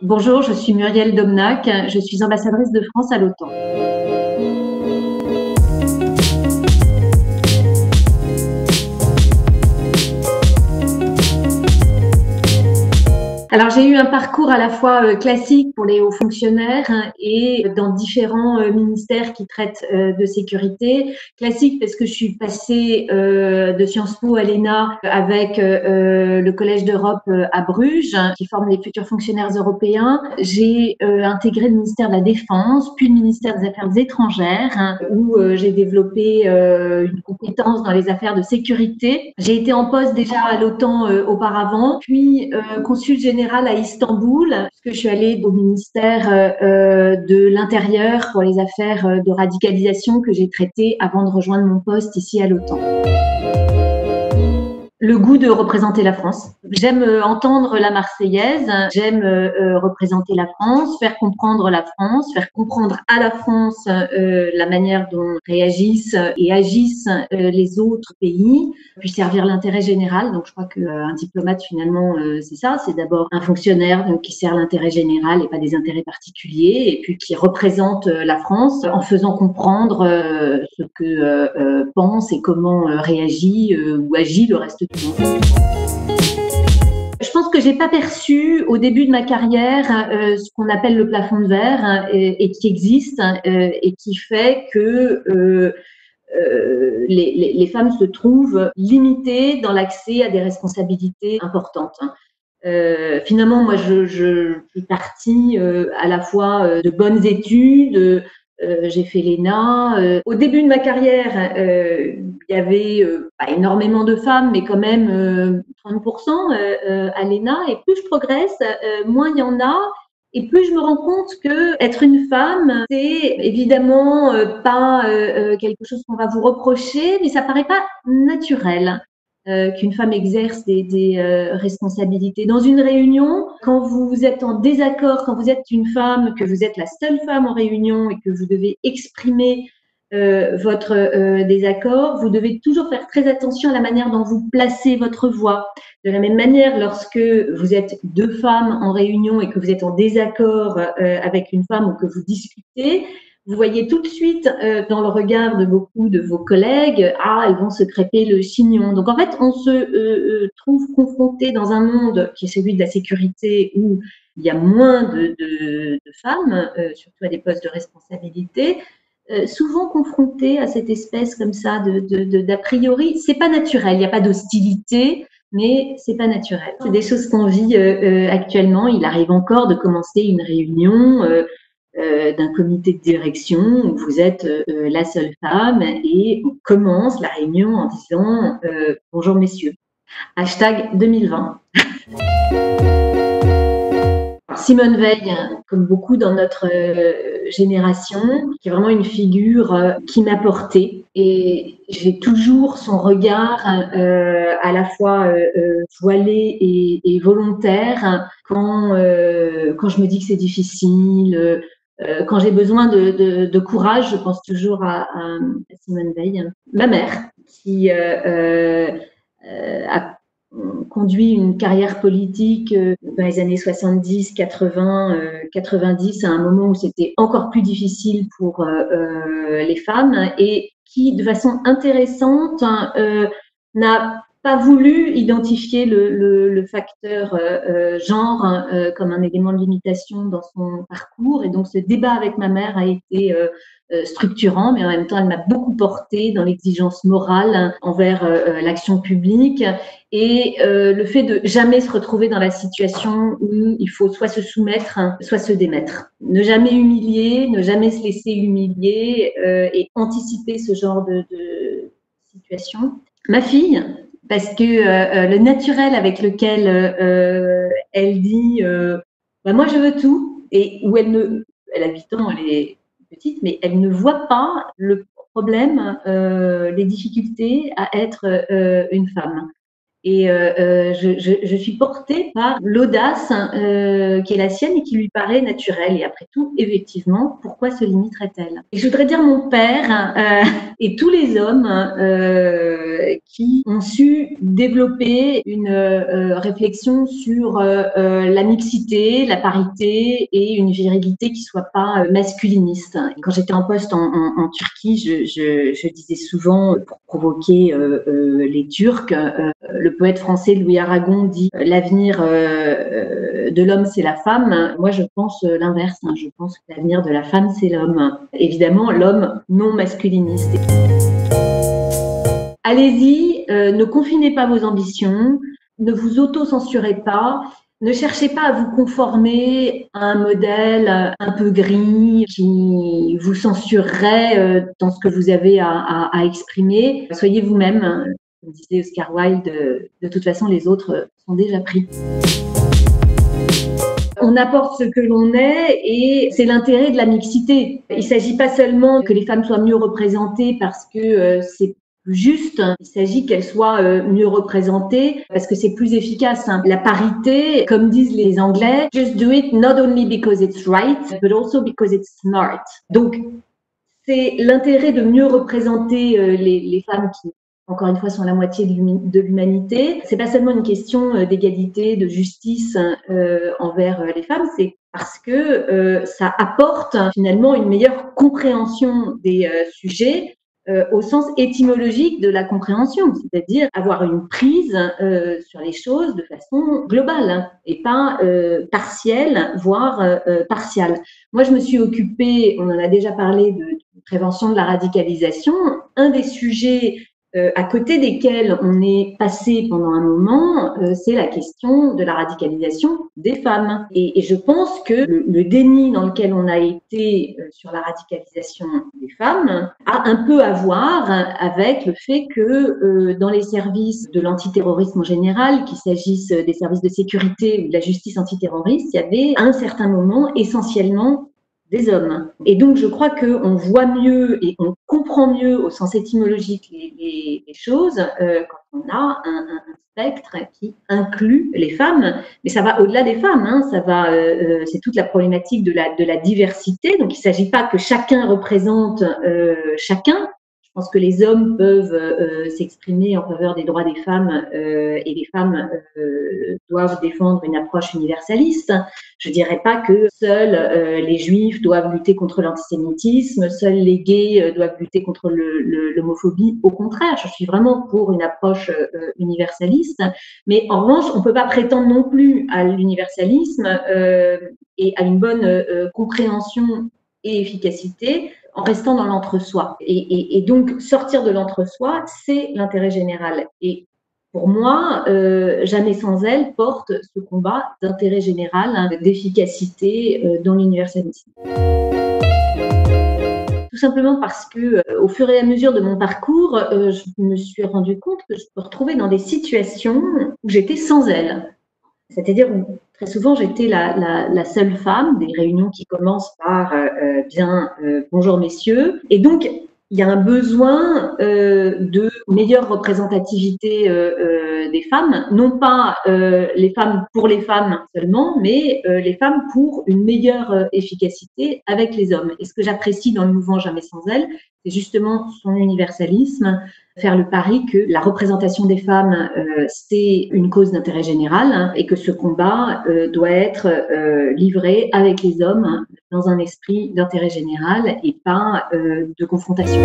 Bonjour, je suis Muriel Domnac, je suis ambassadrice de France à l'OTAN. Alors j'ai eu un parcours à la fois classique pour les hauts fonctionnaires et dans différents ministères qui traitent de sécurité. Classique parce que je suis passée de Sciences Po à l'ENA avec le Collège d'Europe à Bruges qui forme les futurs fonctionnaires européens. J'ai intégré le ministère de la Défense puis le ministère des Affaires étrangères où j'ai développé une compétence dans les affaires de sécurité. J'ai été en poste déjà à l'OTAN auparavant, puis consul général à Istanbul, puisque je suis allée au ministère de l'Intérieur pour les affaires de radicalisation que j'ai traitées avant de rejoindre mon poste ici à l'OTAN. Le goût de représenter la France. J'aime entendre la Marseillaise, j'aime représenter la France, faire comprendre la France, faire comprendre à la France la manière dont réagissent et agissent les autres pays, puis servir l'intérêt général. Donc je crois qu'un diplomate finalement c'est ça, c'est d'abord un fonctionnaire donc, qui sert l'intérêt général et pas des intérêts particuliers, et puis qui représente la France en faisant comprendre ce que pense et comment réagit ou agit le reste du monde. Je pense que j'ai pas perçu au début de ma carrière ce qu'on appelle le plafond de verre et qui existe et qui fait que les femmes se trouvent limitées dans l'accès à des responsabilités importantes. Finalement, moi, je suis partie à la fois de bonnes études. J'ai fait l'ENA. Au début de ma carrière, il y avait pas énormément de femmes, mais quand même 30% à l'ENA. Et plus je progresse, moins il y en a. Et plus je me rends compte que être une femme, c'est évidemment pas quelque chose qu'on va vous reprocher, mais ça paraît pas naturel qu'une femme exerce des responsabilités. Dans une réunion, quand vous êtes en désaccord, quand vous êtes une femme, que vous êtes la seule femme en réunion et que vous devez exprimer votre désaccord, vous devez toujours faire très attention à la manière dont vous placez votre voix. De la même manière, lorsque vous êtes deux femmes en réunion et que vous êtes en désaccord avec une femme ou que vous discutez, vous voyez tout de suite dans le regard de beaucoup de vos collègues, ah, elles vont se crêper le chignon. Donc en fait, on se trouve confronté dans un monde qui est celui de la sécurité où il y a moins de femmes, surtout à des postes de responsabilité, souvent confronté à cette espèce comme ça d'a priori. C'est pas naturel, il n'y a pas d'hostilité, mais c'est pas naturel. C'est des choses qu'on vit actuellement. Il arrive encore de commencer une réunion d'un comité de direction où vous êtes la seule femme et on commence la réunion en disant bonjour messieurs. Hashtag 2020. Simone Veil, comme beaucoup dans notre génération, qui est vraiment une figure qui m'a portée. Et j'ai toujours son regard à la fois voilé et volontaire quand je me dis que c'est difficile. Quand j'ai besoin de courage, je pense toujours à Simone Veil. Ma mère, qui a conduit une carrière politique dans les années 70, 80, 90, à un moment où c'était encore plus difficile pour les femmes et qui, de façon intéressante, n'a pas voulu identifier le facteur genre comme un élément de limitation dans son parcours. Et donc, ce débat avec ma mère a été structurant, mais en même temps, elle m'a beaucoup portée dans l'exigence morale envers l'action publique et le fait de jamais se retrouver dans la situation où il faut soit se soumettre, soit se démettre. Ne jamais humilier, ne jamais se laisser humilier et anticiper ce genre de situation. Ma fille, parce que le naturel avec lequel elle dit bah, moi je veux tout, et où elle a 8 ans, elle est petite, mais elle ne voit pas le problème, les difficultés à être une femme. Et je suis portée par l'audace qui est la sienne et qui lui paraît naturelle. Et après tout, effectivement, pourquoi se limiterait-elle? Et je voudrais dire mon père et tous les hommes qui ont su développer une réflexion sur la mixité, la parité et une virilité qui soit pas masculiniste. Et quand j'étais en poste en Turquie, je disais souvent, pour provoquer les Turcs, le poète français Louis Aragon dit l'avenir de l'homme c'est la femme. Moi je pense l'inverse, hein. Je pense que l'avenir de la femme c'est l'homme. Évidemment l'homme non masculiniste. Allez-y, ne confinez pas vos ambitions, ne vous auto-censurez pas, ne cherchez pas à vous conformer à un modèle un peu gris qui vous censurerait dans ce que vous avez à exprimer. Soyez vous-même. Comme disait Oscar Wilde, de toute façon, les autres sont déjà pris. On apporte ce que l'on est et c'est l'intérêt de la mixité. Il ne s'agit pas seulement que les femmes soient mieux représentées parce que c'est plus juste, il s'agit qu'elles soient mieux représentées parce que c'est plus efficace. La parité, comme disent les Anglais, just do it not only because it's right, but also because it's smart. Donc, c'est l'intérêt de mieux représenter les femmes qui, encore une fois, sont la moitié de l'humanité. C'est pas seulement une question d'égalité, de justice envers les femmes, c'est parce que ça apporte finalement une meilleure compréhension des sujets au sens étymologique de la compréhension, c'est-à-dire avoir une prise sur les choses de façon globale et pas partielle, voire partiale. Moi, je me suis occupée, on en a déjà parlé, de prévention de la radicalisation. Un des sujets à côté desquels on est passé pendant un moment, c'est la question de la radicalisation des femmes. Et je pense que le déni dans lequel on a été sur la radicalisation des femmes a un peu à voir avec le fait que dans les services de l'antiterrorisme en général, qu'il s'agisse des services de sécurité ou de la justice antiterroriste, il y avait à un certain moment essentiellement des hommes. Et donc, je crois qu'on voit mieux et on comprend mieux au sens étymologique les choses quand on a un spectre qui inclut les femmes. Mais ça va au-delà des femmes, hein. Ça va, c'est toute la problématique de la diversité. Donc, il ne s'agit pas que chacun représente chacun. Je pense que les hommes peuvent s'exprimer en faveur des droits des femmes et les femmes doivent défendre une approche universaliste. Je dirais pas que seuls les juifs doivent lutter contre l'antisémitisme, seuls les gays doivent lutter contre l'homophobie. Au contraire, je suis vraiment pour une approche universaliste. Mais en revanche, on peut pas prétendre non plus à l'universalisme et à une bonne compréhension et efficacité en restant dans l'entre-soi. Et donc, sortir de l'entre-soi, c'est l'intérêt général. Et pour moi, Jamais sans elle porte ce combat d'intérêt général, hein, d'efficacité dans l'universalisme. Tout simplement parce que, au fur et à mesure de mon parcours, je me suis rendu compte que je me retrouvais dans des situations où j'étais sans elle. C'est-à-dire où très souvent j'étais la seule femme des réunions qui commencent par bonjour messieurs. Et donc il y a un besoin de meilleure représentativité des femmes, non pas les femmes pour les femmes seulement, mais les femmes pour une meilleure efficacité avec les hommes. Et ce que j'apprécie dans le mouvement Jamais sans elle, c'est justement son universalisme, faire le pari que la représentation des femmes, c'est une cause d'intérêt général, hein, et que ce combat doit être livré avec les hommes, hein, dans un esprit d'intérêt général et pas de confrontation.